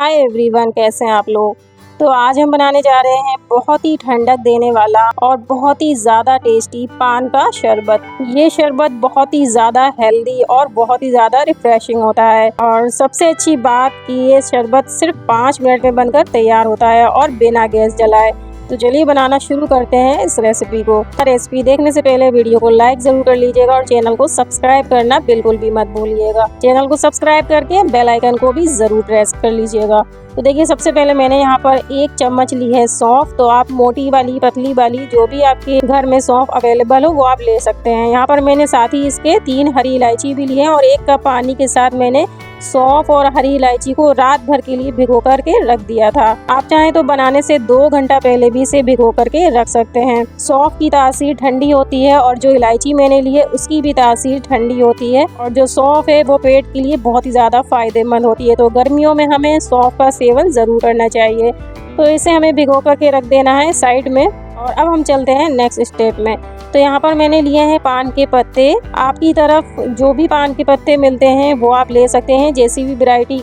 Hi everyone, कैसे हैं आप लोग। तो आज हम बनाने जा रहे हैं बहुत ही ठंडक देने वाला और बहुत ही ज़्यादा टेस्टी पान का शरबत। ये शरबत बहुत ही ज़्यादा हेल्दी और बहुत ही ज़्यादा रिफ्रेशिंग होता है और सबसे अच्छी बात कि ये शरबत सिर्फ 5 मिनट में बनकर तैयार होता है और बिना गैस जलाए। तो चलिए बनाना शुरू करते हैं इस रेसिपी को। रेसिपी देखने से पहले वीडियो को लाइक जरूर कर लीजिएगा और चैनल को सब्सक्राइब करना बिल्कुल भी मत भूलिएगा। चैनल को सब्सक्राइब करके बेल आइकन को भी जरूर प्रेस कर लीजिएगा। तो देखिए, सबसे पहले मैंने यहाँ पर 1 चम्मच ली है सौंफ। तो आप मोटी वाली, पतली वाली, जो भी आपके घर में सौंफ अवेलेबल हो वो आप ले सकते हैं। यहाँ पर मैंने साथ ही इसके 3 हरी इलायची भी ली है और 1 कप पानी के साथ मैंने सौंफ और हरी इलायची को रात भर के लिए भिगो करके रख दिया था। आप चाहें तो बनाने से 2 घंटा पहले भी इसे भिगो करके रख सकते हैं। सौंफ की तासीर ठंडी होती है और जो इलायची मैंने ली है उसकी भी तासीर ठंडी होती है और जो सौंफ है वो पेट के लिए बहुत ही ज़्यादा फायदेमंद होती है। तो गर्मियों में हमें सौंफ का सेवन ज़रूर करना चाहिए। तो इसे हमें भिगो करके रख देना है साइड में। और अब हम चलते हैं नेक्स्ट स्टेप में। तो यहाँ पर मैंने लिए हैं पान के पत्ते। आपकी तरफ जो भी पान के पत्ते मिलते हैं वो आप ले सकते हैं। जिस भी वैरायटी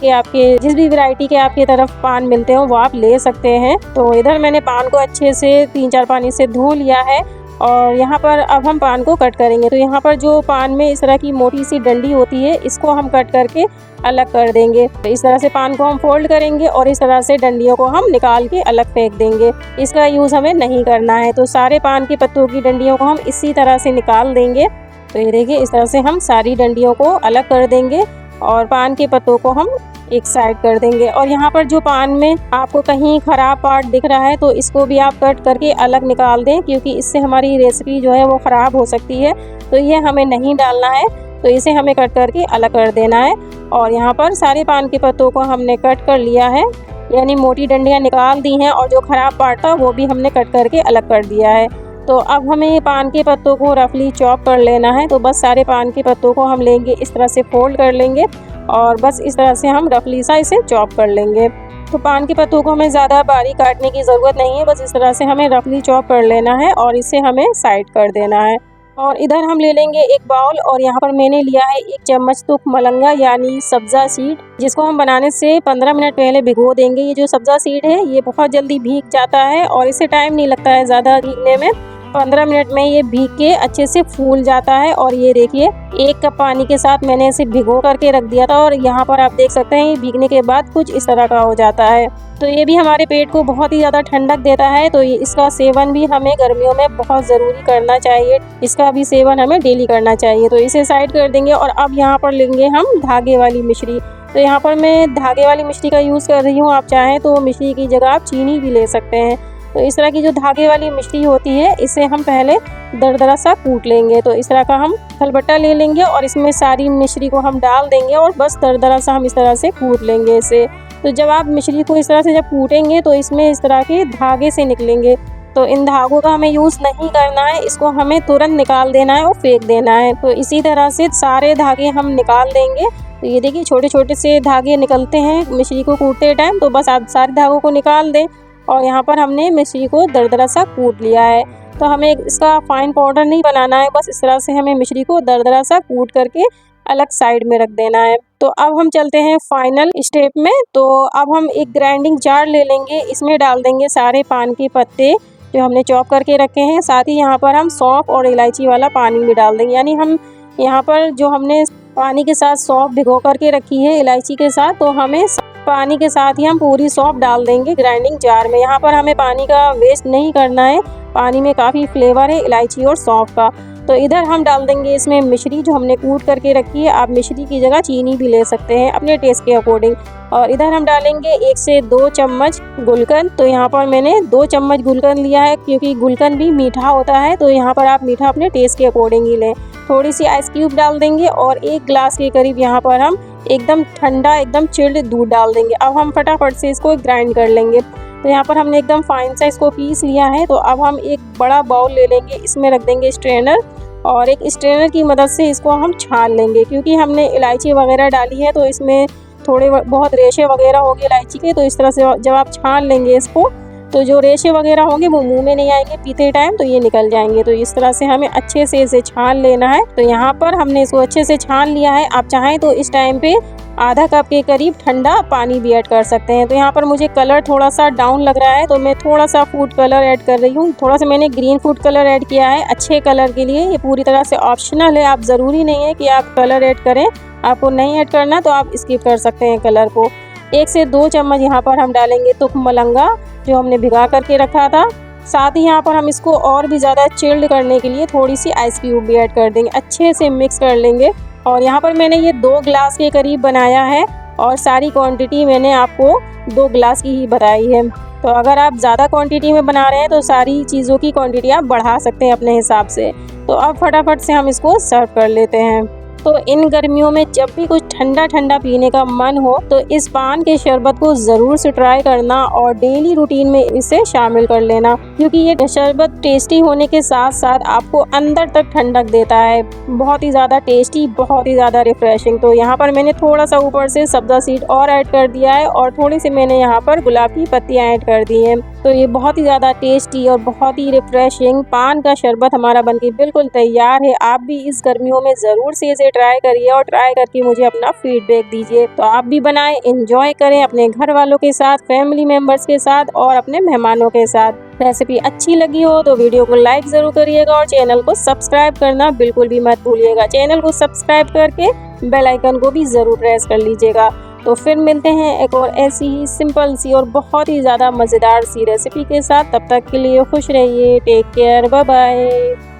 के आपके तरफ पान मिलते हो वो आप ले सकते हैं। तो इधर मैंने पान को अच्छे से 3-4 पानी से धो लिया है और यहाँ पर अब हम पान को कट करेंगे। तो यहाँ पर जो पान में इस तरह की मोटी सी डंडी होती है इसको हम कट करके अलग कर देंगे। तो इस तरह से पान को हम फोल्ड करेंगे और इस तरह से डंडियों को हम निकाल के अलग फेंक देंगे। इसका यूज़ हमें नहीं करना है। तो सारे पान के पत्तों की डंडियों को हम इसी तरह से निकाल देंगे। तो ये देखिए, इस तरह से हम सारी डंडियों को अलग कर देंगे और पान के पत्तों को हम एक साइड कर देंगे। और यहाँ पर जो पान में आपको कहीं ख़राब पार्ट दिख रहा है तो इसको भी आप कट करके अलग निकाल दें, क्योंकि इससे हमारी रेसिपी जो है वो ख़राब हो सकती है। तो ये हमें नहीं डालना है। तो इसे हमें कट करके अलग कर देना है। और यहाँ पर सारे पान के पत्तों को हमने कट कर लिया है, यानी मोटी डंडियाँ निकाल दी हैं और जो ख़राब पार्ट था वो भी हमने कट करके अलग कर दिया है। तो अब हमें पान के पत्तों को रफली चॉप कर लेना है। तो बस सारे पान के पत्तों को हम लेंगे, इस तरह से फोल्ड कर लेंगे और बस इस तरह से हम रफली सा इसे चॉप कर लेंगे। तो पान के पत्तों को हमें ज़्यादा बारीक काटने की ज़रूरत नहीं है, बस इस तरह से हमें रफली चॉप कर लेना है और इसे हमें साइड कर देना है। और इधर हम ले लेंगे एक बाउल और यहाँ पर मैंने लिया है 1 चम्मच तुख मलंगा यानी सब्ज़ा सीड, जिसको हम बनाने से 15 मिनट पहले भिगो देंगे। ये जो सब्ज़ा सीड है ये बहुत जल्दी भीग जाता है और इसे टाइम नहीं लगता है ज़्यादा भीगने में। 15 मिनट में ये भीग के अच्छे से फूल जाता है। और ये देखिए, 1 कप पानी के साथ मैंने इसे भिगो करके रख दिया था और यहाँ पर आप देख सकते हैं ये भीगने के बाद कुछ इस तरह का हो जाता है। तो ये भी हमारे पेट को बहुत ही ज़्यादा ठंडक देता है। तो इसका सेवन भी हमें गर्मियों में बहुत ज़रूरी करना चाहिए। इसका भी सेवन हमें डेली करना चाहिए। तो इसे साइड कर देंगे और अब यहाँ पर लेंगे हम धागे वाली मिश्री। तो यहाँ पर मैं धागे वाली मिश्री का यूज़ कर रही हूँ। आप चाहें तो मिश्री की जगह आप चीनी भी ले सकते हैं। तो इस तरह की जो धागे वाली मिश्री होती है इसे हम पहले दरदरा सा कूट लेंगे। तो इस तरह का हम खलबट्टा ले लेंगे और इसमें सारी मिश्री को हम डाल देंगे और बस दरदरा सा हम इस तरह से कूट लेंगे इसे। तो जब आप मिश्री को इस तरह से जब कूटेंगे तो इसमें इस तरह के धागे से निकलेंगे। तो इन धागों का हमें यूज़ नहीं करना है, इसको हमें तुरंत निकाल देना है और फेंक देना है। तो इसी तरह से सारे धागे हम निकाल देंगे। तो ये देखिए, छोटे छोटे से धागे निकलते हैं मिश्री को कूटते टाइम। तो बस आप सारे धागों को निकाल दें और यहाँ पर हमने मिश्री को दरदरा सा कूट लिया है। तो हमें इसका फाइन पाउडर नहीं बनाना है, बस इस तरह से हमें मिश्री को दरदरा सा कूट करके अलग साइड में रख देना है। तो अब हम चलते हैं फाइनल स्टेप में। तो अब हम एक ग्राइंडिंग जार ले लेंगे, इसमें डाल देंगे सारे पान के पत्ते जो हमने चॉप करके रखे हैं। साथ ही यहाँ पर हम सौंफ और इलायची वाला पानी भी डाल देंगे, यानी हम यहाँ पर जो हमने पानी के साथ सौंफ भिगो करके रखी है इलायची के साथ, तो हमें पानी के साथ ही हम पूरी सौंफ डाल देंगे ग्राइंडिंग जार में। यहाँ पर हमें पानी का वेस्ट नहीं करना है, पानी में काफ़ी फ्लेवर है इलायची और सौंफ का। तो इधर हम डाल देंगे इसमें मिश्री जो हमने कूट करके रखी है। आप मिश्री की जगह चीनी भी ले सकते हैं अपने टेस्ट के अकॉर्डिंग। और इधर हम डालेंगे 1 से 2 चम्मच गुलकंद। तो यहाँ पर मैंने 2 चम्मच गुलकंद लिया है, क्योंकि गुलकंद भी मीठा होता है। तो यहाँ पर आप मीठा अपने टेस्ट के अकॉर्डिंग ही लें। थोड़ी सी आइस क्यूब डाल देंगे और 1 गिलास के करीब यहाँ पर हम एकदम ठंडा, एकदम चिल्ड दूध डाल देंगे। अब हम फटाफट से इसको ग्राइंड कर लेंगे। तो यहाँ पर हमने एकदम फाइन सा इसको पीस लिया है। तो अब हम एक बड़ा बाउल ले लेंगे, इसमें रख देंगे स्ट्रेनर और एक स्ट्रेनर की मदद से इसको हम छान लेंगे। क्योंकि हमने इलायची वगैरह डाली है तो इसमें थोड़े बहुत रेशे वगैरह होंगे इलायची के। तो इस तरह से जब आप छान लेंगे इसको तो जो रेशे वगैरह होंगे वो मुंह में नहीं आएंगे पीते टाइम, तो ये निकल जाएंगे। तो इस तरह से हमें अच्छे से इसे छान लेना है। तो यहाँ पर हमने इसको अच्छे से छान लिया है। आप चाहें तो इस टाइम पे आधा कप के करीब ठंडा पानी भी ऐड कर सकते हैं। तो यहाँ पर मुझे कलर थोड़ा सा डाउन लग रहा है तो मैं थोड़ा सा फूड कलर ऐड कर रही हूँ। थोड़ा सा मैंने ग्रीन फूड कलर ऐड किया है अच्छे कलर के लिए। ये पूरी तरह से ऑप्शनल है, आप ज़रूरी नहीं है कि आप कलर ऐड करें। आपको नहीं ऐड करना तो आप स्किप कर सकते हैं कलर को। 1 से 2 चम्मच यहाँ पर हम डालेंगे तुख मलंगा जो हमने भिगा करके रखा था। साथ ही यहाँ पर हम इसको और भी ज़्यादा चिल्ड करने के लिए थोड़ी सी आइस क्यूब भी ऐड कर देंगे। अच्छे से मिक्स कर लेंगे। और यहाँ पर मैंने ये 2 ग्लास के करीब बनाया है और सारी क्वांटिटी मैंने आपको 2 ग्लास की ही बताई है। तो अगर आप ज़्यादा क्वांटिटी में बना रहे हैं तो सारी चीज़ों की क्वांटिटी आप बढ़ा सकते हैं अपने हिसाब से। तो अब फटाफट से हम इसको सर्व कर लेते हैं। तो इन गर्मियों में जब भी कुछ ठंडा ठंडा पीने का मन हो तो इस पान के शरबत को ज़रूर से ट्राई करना और डेली रूटीन में इसे शामिल कर लेना, क्योंकि ये शरबत टेस्टी होने के साथ साथ आपको अंदर तक ठंडक देता है। बहुत ही ज़्यादा टेस्टी, बहुत ही ज़्यादा रिफ्रेशिंग। तो यहाँ पर मैंने थोड़ा सा ऊपर से सब्ज़ा सीड और ऐड कर दिया है और थोड़ी सी मैंने यहाँ पर गुलाब की पत्तियाँ ऐड कर दी हैं। तो ये बहुत ही ज़्यादा टेस्टी और बहुत ही रिफ्रेशिंग पान का शरबत हमारा बनके बिल्कुल तैयार है। आप भी इस गर्मियों में ज़रूर से इसे ट्राई करिए और ट्राई करके मुझे अपना फीडबैक दीजिए। तो आप भी बनाएं, एंजॉय करें अपने घर वालों के साथ, फैमिली मेम्बर्स के साथ और अपने मेहमानों के साथ। रेसिपी अच्छी लगी हो तो वीडियो को लाइक ज़रूर करिएगा और चैनल को सब्सक्राइब करना बिल्कुल भी मत भूलिएगा। चैनल को सब्सक्राइब करके बेल आइकन को भी ज़रूर प्रेस कर लीजिएगा। तो फिर मिलते हैं एक और ऐसी ही सिंपल सी और बहुत ही ज़्यादा मज़ेदार सी रेसिपी के साथ। तब तक के लिए खुश रहिए। Take care, bye bye.